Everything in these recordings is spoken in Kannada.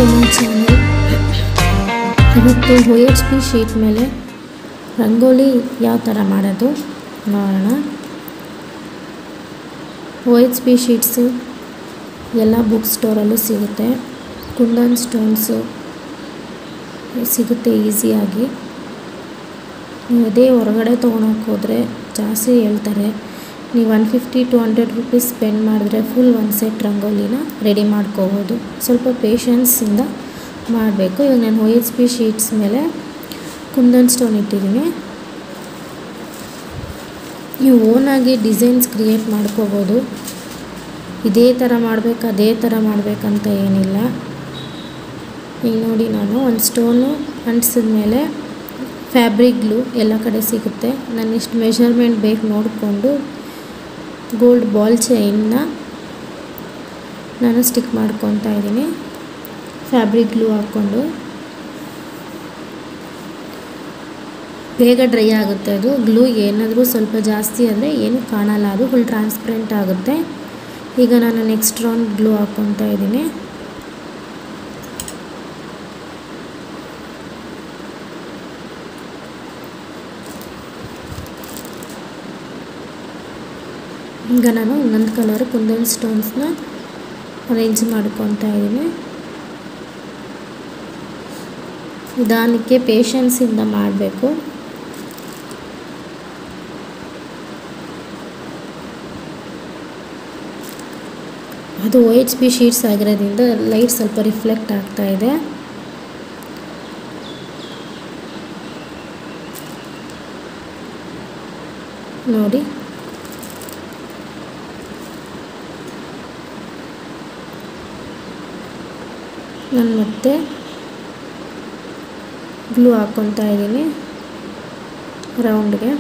My channel. ಇವತ್ತು OHP ಶೀಟ್ ಮೇಲೆ ರಂಗೋಲಿ ಯಾವ ಥರ ಮಾಡೋದು ನೋಡೋಣ. OHP ಶೀಟ್ಸು ಎಲ್ಲ ಬುಕ್ ಸ್ಟೋರಲ್ಲೂ ಸಿಗುತ್ತೆ. ಕುಂದನ್ ಸ್ಟೋನ್ಸು ಸಿಗುತ್ತೆ ಈಸಿಯಾಗಿ. ನೀವು ಅದೇ ಹೊರಗಡೆ ತೊಗೊಳಕ್ಕೆ ಹೋದರೆ ಜಾಸ್ತಿ ಹೇಳ್ತಾರೆ. ನೀವು 150-200 ರೂಪೀಸ್ ಸ್ಪೆಂಡ್ ಮಾಡಿದ್ರೆ ಫುಲ್ ಒಂದು ಸೆಟ್ ರಂಗೋಲಿನ ರೆಡಿ ಮಾಡ್ಕೋಬೋದು. ಸ್ವಲ್ಪ ಪೇಷನ್ಸಿಂದ ಮಾಡಬೇಕು. ಇವಾಗ ನಾನು OHP ಶೀಟ್ಸ್ ಮೇಲೆ ಕುಂದನ್ ಸ್ಟೋನ್ ಇಟ್ಟಿದ್ದೀನಿ. ನೀವು ಓನಾಗಿ ಡಿಸೈನ್ಸ್ ಕ್ರಿಯೇಟ್ ಮಾಡ್ಕೋಬೋದು. ಇದೇ ಥರ ಮಾಡಬೇಕು ಅದೇ ಥರ ಮಾಡಬೇಕಂತ ಏನಿಲ್ಲ. ಈಗ ನೋಡಿ, ನಾನು ಒಂದು ಸ್ಟೋನು ಅಂಟಿಸಿದ ಮೇಲೆ ಫ್ಯಾಬ್ರಿಕ್ ಗ್ಲೂ ಎಲ್ಲ ಕಡೆ ಸಿಗುತ್ತೆ. ನಾನು ಎಷ್ಟು ಮೆಷರ್ಮೆಂಟ್ ಬೇಕು ನೋಡಿಕೊಂಡು ಗೋಲ್ಡ್ ಬಾಲ್ ಚೈನ್ನ ನಾನು ಸ್ಟಿಕ್ ಮಾಡ್ಕೊತಾ ಇದ್ದೀನಿ. ಫ್ಯಾಬ್ರಿಕ್ ಗ್ಲೂ ಹಾಕ್ಕೊಂಡು ಬೇಗ ಡ್ರೈ ಆಗುತ್ತೆ. ಅದು ಗ್ಲೂ ಏನಾದರೂ ಸ್ವಲ್ಪ ಜಾಸ್ತಿ ಅಂದರೆ ಏನು ಕಾಣಲ್ಲ, ಅದು ಫುಲ್ ಟ್ರಾನ್ಸ್ಪರೆಂಟ್ ಆಗುತ್ತೆ. ಈಗ ನಾನು ನೆಕ್ಸ್ಟ್ ರೌಂಡ್ ಗ್ಲೂ ಹಾಕ್ಕೊತಾ ಇದ್ದೀನಿ. ಈಗ ನಾನು ಇನ್ನೊಂದು ಕಲರ್ ಕುಂದನ್ ಸ್ಟೋನ್ಸ್ನ ಅರೇಂಜ್ ಮಾಡ್ಕೊತಾ ಇದ್ದೀನಿ. ನಿಧಾನಕ್ಕೆ ಪೇಷನ್ಸಿಂದ ಮಾಡಬೇಕು. ಅದು OHP ಶೀಟ್ಸ್ ಆಗಿರೋದ್ರಿಂದ ಲೈಟ್ ಸ್ವಲ್ಪ ರಿಫ್ಲೆಕ್ಟ್ ಆಗ್ತಾ ಇದೆ. ನೋಡಿ, ನಾನು ಮತ್ತೆ ಗ್ಲೂ ಹಾಕ್ಕೊತಾ ಇದ್ದೀನಿ ರೌಂಡ್ಗೆ.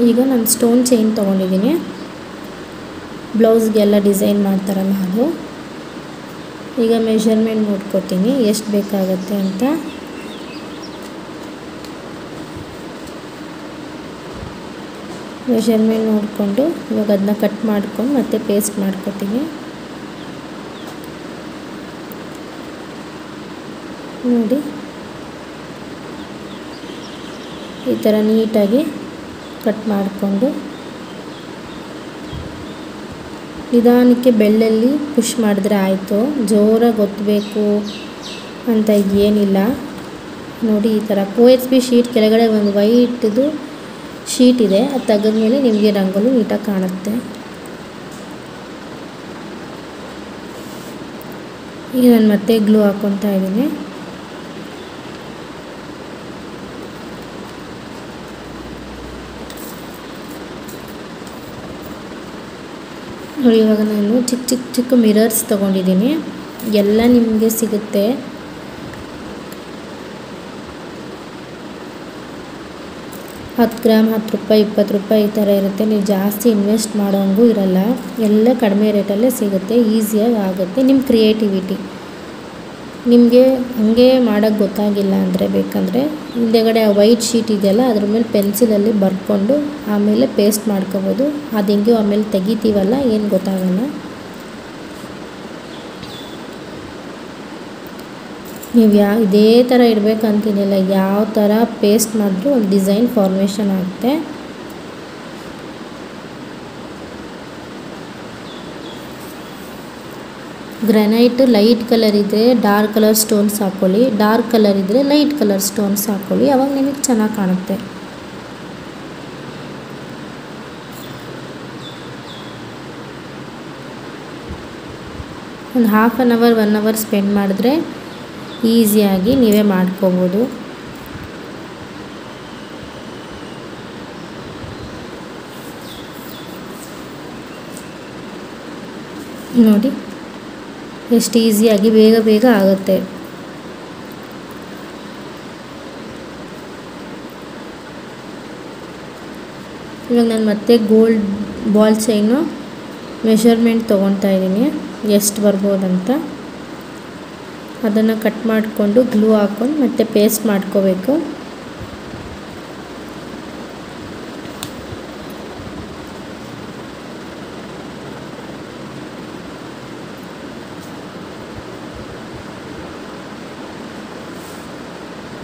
ಈಗ ನಾನು ಸ್ಟೋನ್ ಚೈನ್ ತೊಗೊಂಡಿದ್ದೀನಿ. ಬ್ಲೌಸ್ಗೆಲ್ಲ ಡಿಸೈನ್ ಮಾಡ್ತಾರಲ್ಲ ಅದು. ಈಗ ಮೆಷರ್ಮೆಂಟ್ ನೋಡ್ಕೊತೀನಿ ಎಷ್ಟು ಬೇಕಾಗತ್ತೆ ಅಂತ. ಮೆಷರ್ಮೆಂಟ್ ನೋಡಿಕೊಂಡು ಇವಾಗ ಅದನ್ನ ಕಟ್ ಮಾಡ್ಕೊಂಡು ಮತ್ತೆ ಪೇಸ್ಟ್ ಮಾಡ್ಕೊತೀನಿ. ನೋಡಿ, ಈ ಥರ ನೀಟಾಗಿ ಕಟ್ ಮಾಡಿಕೊಂಡು ನಿಧಾನಕ್ಕೆ ಬೆಳ್ಳಲ್ಲಿ ಪುಷ್ ಮಾಡಿದ್ರೆ ಆಯಿತು. ಜೋರಾಗಿ ಒತ್ತಬೇಕು ಅಂತ ಏನಿಲ್ಲ. ನೋಡಿ, ಈ ಥರ OHP ಶೀಟ್ ಕೆಳಗಡೆ ಒಂದು ವೈಟ್ದು ಶೀಟ್ ಇದೆ, ಅದು ತೆಗೆದ್ಮೇಲೆ ನಿಮಗೆ ರಂಗೋಲಿ ನೀಟಾಗಿ ಕಾಣುತ್ತೆ. ಈಗ ನಾನು ಮತ್ತೆ ಗ್ಲೂ ಹಾಕ್ಕೊತಾ ಇದ್ದೀನಿ. ನೋಡಿ, ಇವಾಗ ನಾನು ಚಿಕ್ಕ ಮಿರರ್ಸ್ ತೊಗೊಂಡಿದ್ದೀನಿ. ಎಲ್ಲ ನಿಮಗೆ ಸಿಗುತ್ತೆ. $10 ಗ್ರಾಮ್ 10 ರೂಪಾಯಿ 20 ರೂಪಾಯಿ ಈ ಥರ ಇರುತ್ತೆ. ನೀವು ಜಾಸ್ತಿ ಇನ್ವೆಸ್ಟ್ ಮಾಡೋಂಗೂ ಇರಲ್ಲ. ಎಲ್ಲ ಕಡಿಮೆ ರೇಟಲ್ಲೇ ಸಿಗುತ್ತೆ, ಈಸಿಯಾಗಿ ಆಗುತ್ತೆ. ನಿಮ್ಮ ಕ್ರಿಯೇಟಿವಿಟಿ ನಿಮಗೆ ಹಾಗೆ ಮಾಡೋಕ್ಕೆ ಗೊತ್ತಾಗಿಲ್ಲ ಅಂದರೆ ಬೇಕಂದರೆ ಹಿಂದೆಗಡೆ ಆ ವೈಟ್ ಶೀಟ್ ಇದೆಯಲ್ಲ ಅದ್ರ ಮೇಲೆ ಪೆನ್ಸಿಲಲ್ಲಿ ಬರ್ಕೊಂಡು ಆಮೇಲೆ ಪೇಸ್ಟ್ ಮಾಡ್ಕೋಬೋದು. ಅದು ಹೆಂಗೆ ಆಮೇಲೆ ತೆಗಿತೀವಲ್ಲ ಏನು ಗೊತ್ತಾಗಲ್ಲ. ನೀವು ಇದೇ ಥರ ಇಡಬೇಕಂತೇನಿಲ್ಲ. ಯಾವ ಥರ ಪೇಸ್ಟ್ ಮಾಡಿದ್ರೂ ಒಂದು ಡಿಸೈನ್ ಫಾರ್ಮೇಷನ್ ಆಗುತ್ತೆ. ಗ್ರಾನೈಟ್ ಲೈಟ್ ಕಲರ್ ಇದ್ದರೆ ಡಾರ್ಕ್ ಕಲರ್ ಸ್ಟೋನ್ಸ್ ಹಾಕ್ಕೊಳ್ಳಿ, ಡಾರ್ಕ್ ಕಲರ್ ಇದ್ದರೆ ಲೈಟ್ ಕಲರ್ ಸ್ಟೋನ್ಸ್ ಹಾಕ್ಕೊಳ್ಳಿ, ಆವಾಗ ನಿಮಗೆ ಚೆನ್ನಾಗಿ ಕಾಣುತ್ತೆ. ಒಂದು ½ an hour 1 hour ಸ್ಪೆಂಡ್ ಮಾಡಿದ್ರೆ ಈಸಿಯಾಗಿ ನೀವೇ ಮಾಡ್ಕೋಬೋದು. ನೋಡಿ, ಎಷ್ಟು ಈಸಿಯಾಗಿ ಬೇಗ ಆಗುತ್ತೆ. ಇವಾಗ ನಾನು ಮತ್ತೆ ಗೋಲ್ಡ್ ಬಾಲ್ ಚೈನು ಮೆಷರ್ಮೆಂಟ್ ತೊಗೊಳ್ತಾ ಇದ್ದೀನಿ ಎಷ್ಟು ಬರ್ಬೋದಂತ. ಅದನ್ನು ಕಟ್ ಮಾಡಿಕೊಂಡು ಗ್ಲೂ ಹಾಕ್ಕೊಂಡು ಮತ್ತೆ ಪೇಸ್ಟ್ ಮಾಡ್ಕೋಬೇಕು.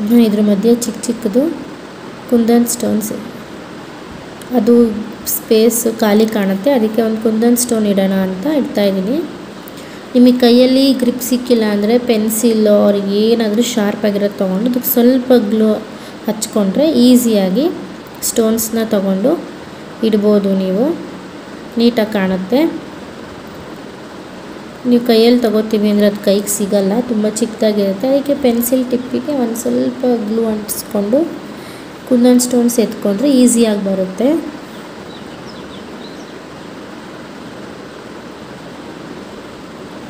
ಇದ್ರ ಮಧ್ಯೆ ಚಿಕ್ಕ ಚಿಕ್ಕದು ಕುಂದನ್ ಸ್ಟೋನ್ಸ್, ಅದು ಸ್ಪೇಸ್ ಖಾಲಿ ಕಾಣುತ್ತೆ, ಅದಕ್ಕೆ ಒಂದು ಕುಂದನ್ ಸ್ಟೋನ್ ಇಡೋಣ ಅಂತ ಇಡ್ತಾಯಿದ್ದೀನಿ. ನಿಮಗೆ ಕೈಯಲ್ಲಿ ಗ್ರಿಪ್ ಸಿಕ್ಕಿಲ್ಲ ಅಂದರೆ ಪೆನ್ಸಿಲ್ ಅವ್ರಿಗೆ ಏನಾದರೂ ಶಾರ್ಪ್ ಆಗಿರೋದು ತೊಗೊಂಡು ಅದಕ್ಕೆ ಸ್ವಲ್ಪ ಗ್ಲೂ ಹಚ್ಕೊಂಡ್ರೆ ಈಸಿಯಾಗಿ ಸ್ಟೋನ್ಸ್ನ ತೊಗೊಂಡು ಇಡ್ಬೋದು. ನೀವು ನೀಟಾಗಿ ಕಾಣುತ್ತೆ. ನೀವು ಕೈಯಲ್ಲಿ ತೊಗೋತೀವಿ ಅಂದರೆ ಅದು ಕೈಗೆ ಸಿಗಲ್ಲ, ತುಂಬ ಚಿಕ್ಕದಾಗಿರುತ್ತೆ. ಅದಕ್ಕೆ ಪೆನ್ಸಿಲ್ ಟಿಪ್ಪಿಗೆ ಒಂದು ಸ್ವಲ್ಪ ಗ್ಲೂ ಅಂಟಿಸ್ಕೊಂಡು ಕುಂದನ್ ಸ್ಟೋನ್ಸ್ ಎತ್ಕೊಂಡ್ರೆ ಈಸಿಯಾಗಿ ಬರುತ್ತೆ.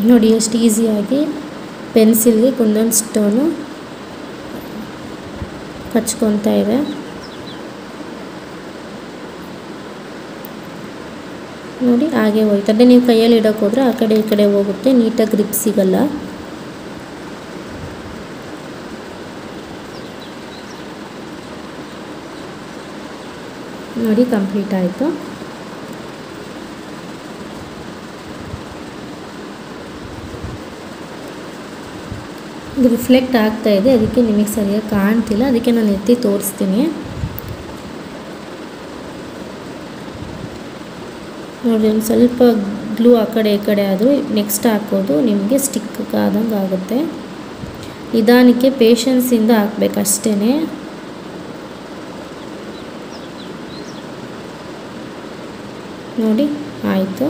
ನೋಡಿ ಎಷ್ಟು ಈಸಿಯಾಗಿ ಪೆನ್ಸಿಲ್ಗೆ ಕುಂದನ್ ಸ್ಟೋನು ಹಚ್ಕೊತಾ ಇದೆ. ನೋಡಿ ಹಾಗೆ ಹೋಯ್ತದೆ. ನೀವು ಕೈಯಲ್ಲಿ ಇಡೋಕೆ ಹೋದರೆ ಆ ಕಡೆ ಈ ಕಡೆ ಹೋಗುತ್ತೆ, ನೀಟಾಗಿ ಗ್ರಿಪ್ ಸಿಗಲ್ಲ. ನೋಡಿ ಕಂಪ್ಲೀಟ್ ಆಯಿತು. ಇದು ರಿಫ್ಲೆಕ್ಟ್ ಆಗ್ತಾ ಇದೆ, ಅದಕ್ಕೆ ನಿಮಗೆ ಸರಿಯಾಗಿ ಕಾಣ್ತಿಲ್ಲ, ಅದಕ್ಕೆ ನಾನು ಎತ್ತಿ ತೋರಿಸ್ತೀನಿ. ನೋಡಿ ಒಂದು ಸ್ವಲ್ಪ ಗ್ಲೂ ಆ ಕಡೆ ಈ ಕಡೆ ಆದರೂ ನೆಕ್ಸ್ಟ್ ಹಾಕೋದು ನಿಮಗೆ ಸ್ಟಿಕ್ ಆದಂಗೆ ಆಗುತ್ತೆ. ನಿಧಾನಕ್ಕೆ ಪೇಷನ್ಸಿಂದ ಹಾಕ್ಬೇಕಷ್ಟೇ. ನೋಡಿ ಆಯಿತು.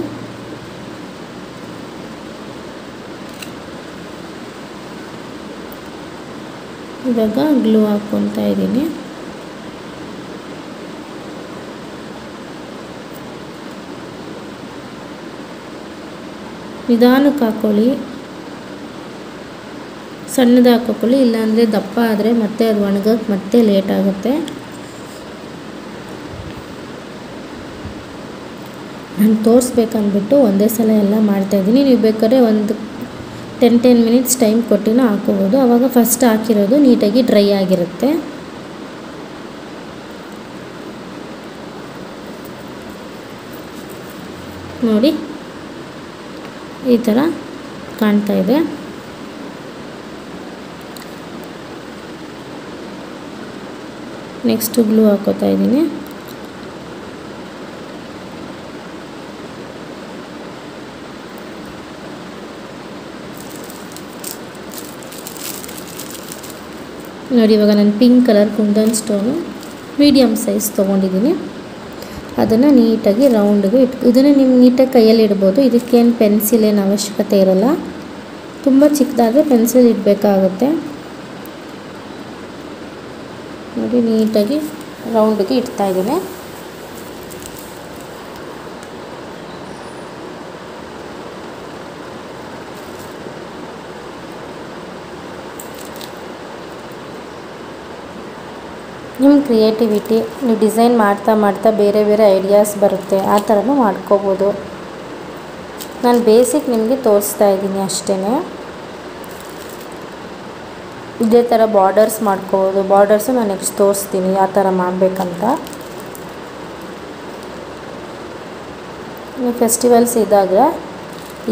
ಇವಾಗ ಗ್ಲೂ ಹಾಕ್ಕೊತಾ ಇದ್ದೀನಿ. ನಿಧಾನಕ್ಕೆ ಹಾಕ್ಕೊಳ್ಳಿ, ಸಣ್ಣದು ಹಾಕ್ಕೊಳ್ಳಿ, ಇಲ್ಲಾಂದರೆ ದಪ್ಪ ಆದರೆ ಮತ್ತೆ ಅದು ಒಣಗೋಕ್ಕೆ ಮತ್ತೆ ಲೇಟ್ ಆಗುತ್ತೆ. ನಾನು ತೋರಿಸ್ಬೇಕಂದ್ಬಿಟ್ಟು ಒಂದೇ ಸಲ ಎಲ್ಲ ಮಾಡ್ತಾಯಿದ್ದೀನಿ. ನೀವು ಬೇಕಾದ್ರೆ ಒಂದು 10 ಮಿನಿಟ್ಸ್ ಟೈಮ್ ಕೊಟ್ಟಿನೂ ಹಾಕೋಬೋದು. ಆವಾಗ ಫಸ್ಟ್ ಹಾಕಿರೋದು ನೀಟಾಗಿ ಡ್ರೈ ಆಗಿರುತ್ತೆ. ನೋಡಿ ಈ ಥರ ಕಾಣ್ತಾ ಇದೆ. ನೆಕ್ಸ್ಟ್ ಗ್ಲೂ ಹಾಕೋತಾ ಇದ್ದೀನಿ. ನೋಡಿ ಇವಾಗ ನಾನು pink colour kundan stone medium size ತೊಗೊಂಡಿದ್ದೀನಿ. ಅದನ್ನು ನೀಟಾಗಿ ರೌಂಡ್ಗೆ ಇದನ್ನು ನೀವು ನೀಟಾಗಿ ಕೈಯಲ್ಲಿ ಇಡ್ಬೋದು. ಇದಕ್ಕೇನು ಪೆನ್ಸಿಲ್ ಏನು ಅವಶ್ಯಕತೆ ಇರೋಲ್ಲ. ತುಂಬ ಚಿಕ್ಕದಾದರೆ ಪೆನ್ಸಿಲ್ ಇಡಬೇಕಾಗುತ್ತೆ. ನೋಡಿ ನೀಟಾಗಿ ರೌಂಡ್ಗೆ ಇಡ್ತಾಯಿದ್ದೀನಿ. ನಿಮ್ಮ ಕ್ರಿಯೇಟಿವಿಟಿ, ನೀವು ಡಿಸೈನ್ ಮಾಡ್ತಾ ಮಾಡ್ತಾ ಬೇರೆ ಬೇರೆ ಐಡಿಯಾಸ್ ಬರುತ್ತೆ, ಆ ಥರನೂ ಮಾಡ್ಕೋಬೋದು. ನಾನು ಬೇಸಿಕ್ ನಿಮಗೆ ತೋರಿಸ್ತಾ ಇದ್ದೀನಿ ಅಷ್ಟೇ. ಇದೇ ಥರ ಬಾರ್ಡರ್ಸ್ ಮಾಡ್ಕೋಬೋದು. ಬಾರ್ಡರ್ಸು ನಾನು ನೆಕ್ಸ್ಟ್ ತೋರಿಸ್ತೀನಿ ಯಾವ ಥರ ಮಾಡಬೇಕಂತ. ನೀವು ಫೆಸ್ಟಿವಲ್ಸ್ ಇದ್ದಾಗ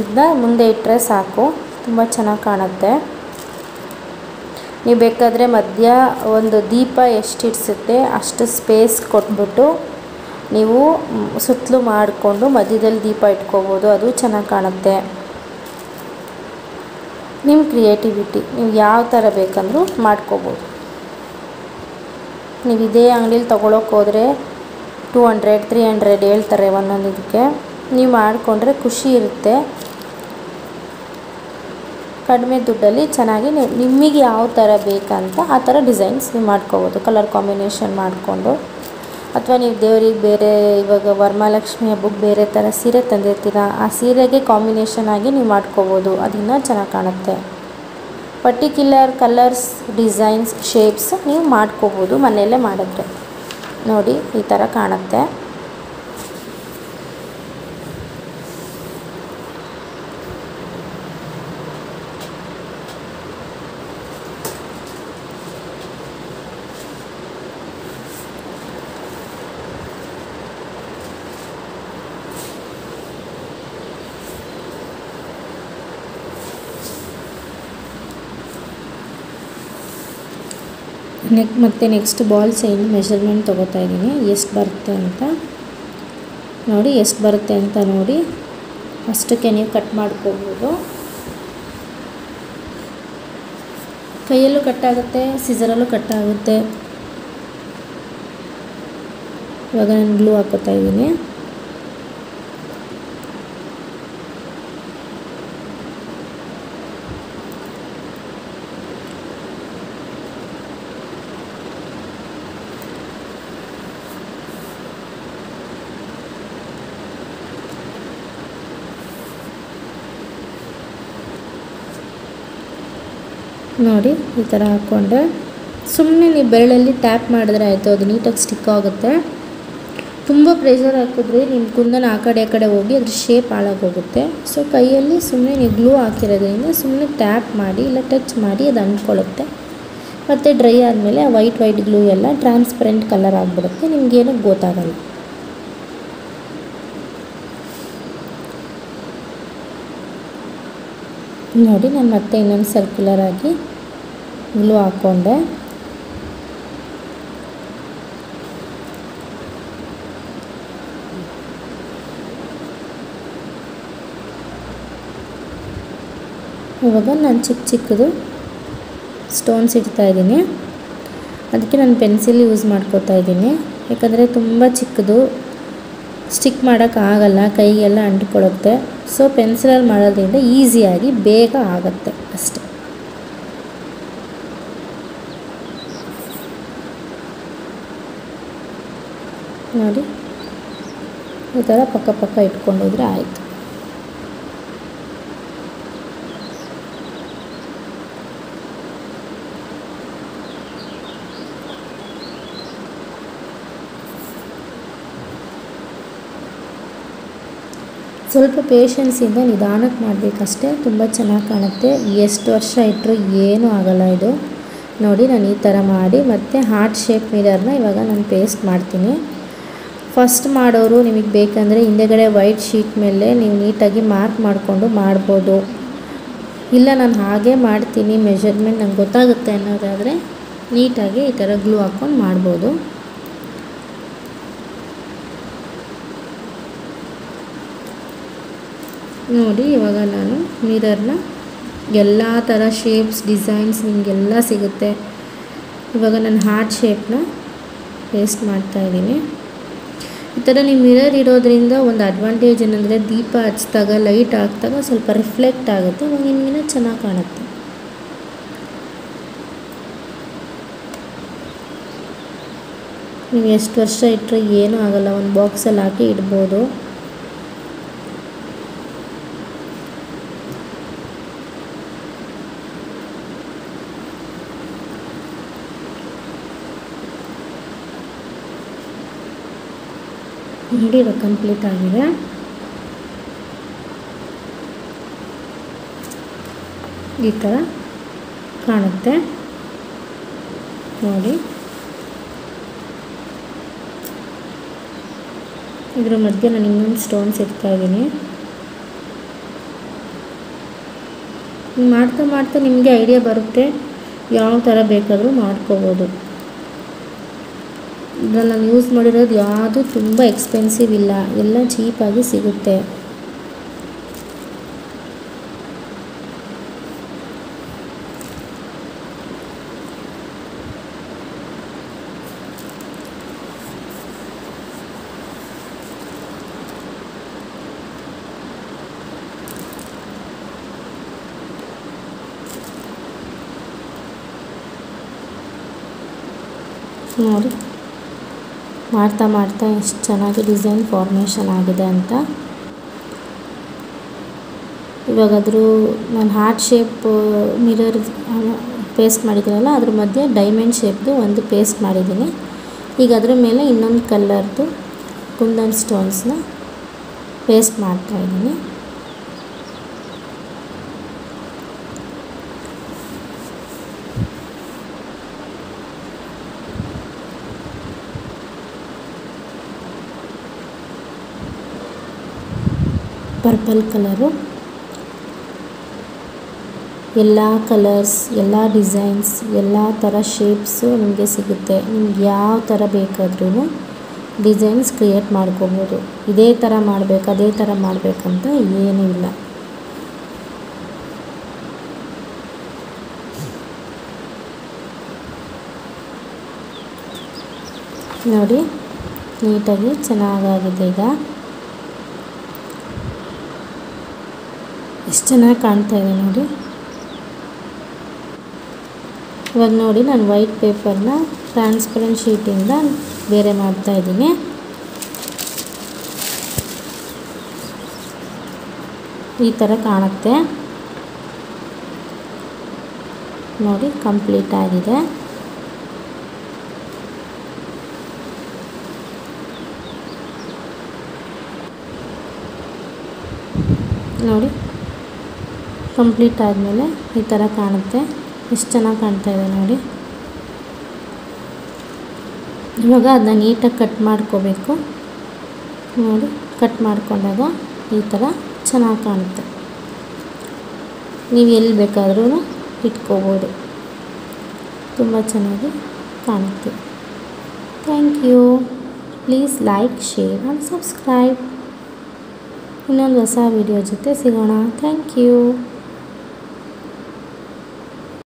ಇದನ್ನ ಮುಂದೆ ಇಟ್ಟರೆ ಸಾಕು, ತುಂಬ ಚೆನ್ನಾಗಿ ಕಾಣುತ್ತೆ. ನೀವು ಬೇಕಾದರೆ ಮಧ್ಯ ಒಂದು ದೀಪ ಎಷ್ಟು ಇಡಿಸುತ್ತೆ ಅಷ್ಟು ಸ್ಪೇಸ್ ಕೊಟ್ಬಿಟ್ಟು ನೀವು ಸುತ್ತಲೂ ಮಾಡಿಕೊಂಡು ಮಧ್ಯದಲ್ಲಿ ದೀಪ ಇಟ್ಕೋಬೋದು, ಅದು ಚೆನ್ನಾಗಿ ಕಾಣುತ್ತೆ. ನಿಮ್ಮ ಕ್ರಿಯೇಟಿವಿಟಿ, ನೀವು ಯಾವ ಥರ ಬೇಕಂದ್ರೂ ಮಾಡ್ಕೋಬೋದು. ನೀವು ಇದೇ ಅಂಗಡೀಲಿ ತೊಗೊಳಕ್ಕೆ ಹೋದರೆ 200-300 ಹೇಳ್ತಾರೆ ಒಂದೊಂದು ಇದಕ್ಕೆ. ನೀವು ಮಾಡಿಕೊಂಡ್ರೆ ಖುಷಿ ಇರುತ್ತೆ. ಕಡಿಮೆ ದುಡ್ಡಲ್ಲಿ ಚೆನ್ನಾಗಿ ನಿಮಗೆ ಯಾವ ಥರ ಬೇಕಂತ ಆ ಥರ ಡಿಸೈನ್ಸ್ ನೀವು ಮಾಡ್ಕೋಬೋದು. ಕಲರ್ ಕಾಂಬಿನೇಷನ್ ಮಾಡಿಕೊಂಡು, ಅಥವಾ ನೀವು ದೇವರಿಗೆ ಬೇರೆ ಇವಾಗ ವರಮಹಾಲಕ್ಷ್ಮಿ ಹಬ್ಬಕ್ಕೆ ಬೇರೆ ಥರ ಸೀರೆ ತಂದಿರ್ತೀರ, ಆ ಸೀರೆಗೆ ಕಾಂಬಿನೇಷನ್ ಆಗಿ ನೀವು ಮಾಡ್ಕೋಬೋದು. ಅದು ಇನ್ನೂ ಚೆನ್ನಾಗಿ ಕಾಣುತ್ತೆ. ಪರ್ಟಿಕ್ಯುಲರ್ ಕಲರ್ಸ್, ಡಿಸೈನ್ಸ್, ಶೇಪ್ಸ್ ನೀವು ಮಾಡ್ಕೋಬೋದು ಮನೆಯಲ್ಲೇ ಮಾಡಿದ್ರೆ. ನೋಡಿ ಈ ಥರ ಕಾಣುತ್ತೆ. ಮತ್ತು ನೆಕ್ಸ್ಟ್ ಬಾಲ್ ಚೈನ್ ಮೆಷರ್ಮೆಂಟ್ ತೊಗೋತಾ ಇದ್ದೀನಿ ಎಷ್ಟು ಬರುತ್ತೆ ಅಂತ ನೋಡಿ. ಎಷ್ಟು ಬರುತ್ತೆ ಅಂತ ನೋಡಿ ಅಷ್ಟಕ್ಕೆ ನೀವು ಕಟ್ ಮಾಡ್ಕೋಬೋದು. ಕೈಯಲ್ಲೂ ಕಟ್ಟಾಗುತ್ತೆ, ಸಿಸರಲ್ಲೂ ಕಟ್ಟಾಗುತ್ತೆ. ಇವಾಗ ನಾನು ಗ್ಲೂ ಹಾಕೋತಾ ಇದ್ದೀನಿ. ನೋಡಿ ಈ ಥರ ಹಾಕ್ಕೊಂಡೆ ಸುಮ್ಮನೆ ನೀವು ಬೆರಳಲ್ಲಿ ಟ್ಯಾಪ್ ಮಾಡಿದ್ರೆ ಆಯಿತು, ಅದು ನೀಟಾಗಿ ಸ್ಟಿಕ್ ಆಗುತ್ತೆ. ತುಂಬ ಪ್ರೆಷರ್ ಹಾಕಿದ್ರೆ ನಿಮ್ಮ ಕುಂದನ್ ಆ ಕಡೆ ಹೋಗಿ ಅದ್ರ ಶೇಪ್ ಹಾಳಾಗೋಗುತ್ತೆ. ಸೊ ಕೈಯಲ್ಲಿ ಸುಮ್ಮನೆ ನೀವು ಗ್ಲೂ ಹಾಕಿರೋದ್ರಿಂದ ಸುಮ್ಮನೆ ಟ್ಯಾಪ್ ಮಾಡಿ ಇಲ್ಲ ಟಚ್ ಮಾಡಿ ಅದು ಅಂಟ್ಕೊಳ್ಳುತ್ತೆ. ಮತ್ತು ಡ್ರೈ ಆದಮೇಲೆ ಆ ವೈಟ್ ಗ್ಲೂ ಎಲ್ಲ ಟ್ರಾನ್ಸ್ಪರೆಂಟ್ ಕಲರ್ ಆಗಿಬಿಡುತ್ತೆ, ನಿಮಗೇನು ಗೊತ್ತಾಗಲ್ಲ. ನೋಡಿ ನಾನು ಮತ್ತೆ ಇನ್ನೊಂದು ಸರ್ಕ್ಯುಲರ್ ಆಗಿ ಗ್ಲೂ ಹಾಕ್ಕೊಂಡೆ. ಇವಾಗ ನಾನು ಚಿಕ್ಕದು ಸ್ಟೋನ್ಸ್ ಇಡ್ತಾ ಇದ್ದೀನಿ. ಅದಕ್ಕೆ ನಾನು ಪೆನ್ಸಿಲ್ ಯೂಸ್ ಮಾಡ್ಕೋತಾ ಇದ್ದೀನಿ, ಯಾಕಂದರೆ ತುಂಬ ಚಿಕ್ಕದು ಸ್ಟಿಕ್ ಮಾಡೋಕ್ಕಾಗಲ್ಲ, ಕೈಗೆಲ್ಲ ಅಂಟ್ಕೊಳ್ಳುತ್ತೆ. ಸೊ ಪೆನ್ಸಿಲಲ್ಲಿ ಮಾಡೋದ್ರಿಂದ ಈಸಿಯಾಗಿ ಬೇಗ ಆಗುತ್ತೆ ಅಷ್ಟೆ. ನೋಡಿ ಈ ಥರ ಪಕ್ಕ ಇಟ್ಕೊಂಡೋದ್ರೆ ಆಯಿತು. ಸ್ವಲ್ಪ ಪೇಷನ್ಸಿಂದ ನಿಧಾನಕ್ಕೆ ಮಾಡಬೇಕಷ್ಟೇ, ತುಂಬ ಚೆನ್ನಾಗಿ ಕಾಣುತ್ತೆ. ಎಷ್ಟು ವರ್ಷ ಇಟ್ಟರು ಏನೂ ಆಗೋಲ್ಲ ಇದು. ನೋಡಿ ನಾನು ಈ ಥರ ಮಾಡಿ ಮತ್ತು ಹಾರ್ಟ್ ಶೇಪ್ ಮಿರರ್ನ ಇವಾಗ ನಾನು ಪೇಸ್ಟ್ ಮಾಡ್ತೀನಿ. ಫಸ್ಟ್ ಮಾಡೋರು ನಿಮಗೆ ಬೇಕಂದರೆ ಹಿಂದೆಗಡೆ ವೈಟ್ ಶೀಟ್ ಮೇಲೆ ನೀವು ನೀಟಾಗಿ ಮಾರ್ಕ್ ಮಾಡಿಕೊಂಡು ಮಾಡ್ಬೋದು. ಇಲ್ಲ ನಾನು ಹಾಗೆ ಮಾಡ್ತೀನಿ, ಮೆಷರ್ಮೆಂಟ್ ನಂಗೆ ಗೊತ್ತಾಗುತ್ತೆ ಅನ್ನೋದಾದರೆ ನೀಟಾಗಿ ಈ ಥರ ಗ್ಲೂ ಹಾಕ್ಕೊಂಡು ಮಾಡ್ಬೋದು. ನೋಡಿ ಇವಾಗ ನಾನು ಮಿರರ್ನ ಎಲ್ಲ ಥರ ಶೇಪ್ಸ್ ಡಿಸೈನ್ಸ್ ನಿಮಗೆಲ್ಲ ಸಿಗುತ್ತೆ. ಇವಾಗ ನಾನು ಹಾರ್ಟ್ ಶೇಪ್ನ ಪೇಸ್ಟ್ ಮಾಡ್ತಾಯಿದ್ದೀನಿ. ಈ ಥರ ನೀವು ಮಿರರ್ ಇರೋದ್ರಿಂದ ಒಂದು ಅಡ್ವಾಂಟೇಜ್ ಏನಂದರೆ ದೀಪ ಹಚ್ಚಿದಾಗ ಲೈಟ್ ಹಾಕಿದಾಗ ಸ್ವಲ್ಪ ರಿಫ್ಲೆಕ್ಟ್ ಆಗುತ್ತೆ, ಇವಾಗ ನಿಮಗಿನ್ನ ಚೆನ್ನಾಗಿ ಕಾಣುತ್ತೆ. ನೀವು ಎಷ್ಟು ವರ್ಷ ಇಟ್ಟರೆ ಏನೂ ಆಗೋಲ್ಲ, ಒಂದು ಬಾಕ್ಸಲ್ಲಿ ಹಾಕಿ ಇಡ್ಬೋದು. ನೋಡಿ ಇವಾಗ ಕಂಪ್ಲೀಟ್ ಆಗಿದೆ. ಈ ಥರ ಕಾಣುತ್ತೆ ನೋಡಿ. ಇದ್ರ ಮಧ್ಯೆ ನಾನು ಇನ್ನೊಂದು ಸ್ಟೋನ್ಸ್ ಇಡ್ತಾಯಿದ್ದೀನಿ. ಮಾಡ್ತಾ ನಿಮಗೆ ಐಡಿಯಾ ಬರುತ್ತೆ, ಯಾವ ಥರ ಬೇಕಾದರೂ ಮಾಡ್ಕೋಬೋದು. ಇದ್ರಲ್ಲಿ ನಾನು ಯೂಸ್ ಮಾಡಿರೋದು ಯಾವುದು ತುಂಬ ಎಕ್ಸ್ಪೆನ್ಸಿವ್ ಇಲ್ಲ, ಎಲ್ಲ ಚೀಪಾಗಿ ಸಿಗುತ್ತೆ. ನೋಡಿ ಮಾಡ್ತಾ ಎಷ್ಟು ಚೆನ್ನಾಗಿ ಡಿಸೈನ್ ಫಾರ್ಮೇಷನ್ ಆಗಿದೆ ಅಂತ. ಇವಾಗಾದರೂ ನಾನು ಹಾರ್ಟ್ ಶೇಪ್ ಮಿರರ್ ಪೇಸ್ಟ್ ಮಾಡಿದ್ದೀನಲ್ಲ, ಅದ್ರ ಮಧ್ಯೆ ಡೈಮಂಡ್ ಶೇಪ್ದು ಒಂದು ಪೇಸ್ಟ್ ಮಾಡಿದ್ದೀನಿ. ಈಗ ಅದ್ರ ಮೇಲೆ ಇನ್ನೊಂದು ಕಲರ್ದು ಕುಂದನ್ ಸ್ಟೋನ್ಸ್ನ ಪೇಸ್ಟ್ ಮಾಡ್ತಾಯಿದ್ದೀನಿ. ಪರ್ಪಲ್ ಕಲರು ಎಲ್ಲ ಕಲರ್ಸ್, ಎಲ್ಲ ಡಿಸೈನ್ಸ್, ಎಲ್ಲ ಥರ ಶೇಪ್ಸು ನಿಮಗೆ ಸಿಗುತ್ತೆ. ನಿಮ್ಗೆ ಯಾವ ಥರ ಬೇಕಾದ್ರೂ ಡಿಸೈನ್ಸ್ ಕ್ರಿಯೇಟ್ ಮಾಡ್ಕೋಬೋದು. ಇದೇ ಥರ ಮಾಡಬೇಕು, ಅದೇ ಥರ ಮಾಡಬೇಕಂತ ಏನೂ ಇಲ್ಲ. ನೋಡಿ ನೀಟಾಗಿ ಚೆನ್ನಾಗಾಗಿದೆ. ಈಗ ಎಷ್ಟು ಚೆನ್ನಾಗಿ ಕಾಣ್ತಾ ಇದೆ ನೋಡಿ. ಇವಾಗ ನೋಡಿ ನಾನು ವೈಟ್ ಪೇಪರ್ನ ಟ್ರಾನ್ಸ್ಪರೆಂಟ್ ಶೀಟಿಂದ ಬೇರೆ ಮಾಡ್ತಾಯಿದ್ದೀನಿ. ಈ ಥರ ಕಾಣುತ್ತೆ ನೋಡಿ, ಕಂಪ್ಲೀಟ್ ಆಗಿದೆ. ನೋಡಿ ಕಂಪ್ಲೀಟ್ ಆದಮೇಲೆ ಈ ಥರ ಕಾಣುತ್ತೆ. ಎಷ್ಟು ಚೆನ್ನಾಗಿ ಕಾಣ್ತಾ ಇದೆ ನೋಡಿ. ಇವಾಗ ಅದನ್ನ ನೀಟಾಗಿ ಕಟ್ ಮಾಡ್ಕೋಬೇಕು. ನೋಡಿ ಕಟ್ ಮಾಡ್ಕೊಂಡಾಗ ಈ ಥರ ಚೆನ್ನಾಗಿ ಕಾಣುತ್ತೆ. ನೀವು ಎಲ್ಲಿ ಬೇಕಾದ್ರೂ ಇಟ್ಕೋಬೋದು. ತುಂಬ ಚೆನ್ನಾಗಿ ಕಾಣುತ್ತೆ. Thank you. Please like, share and subscribe. ಇನ್ನೊಂದು ಹೊಸ ವಿಡಿಯೋ ಜೊತೆ ಸಿಗೋಣ. Thank you.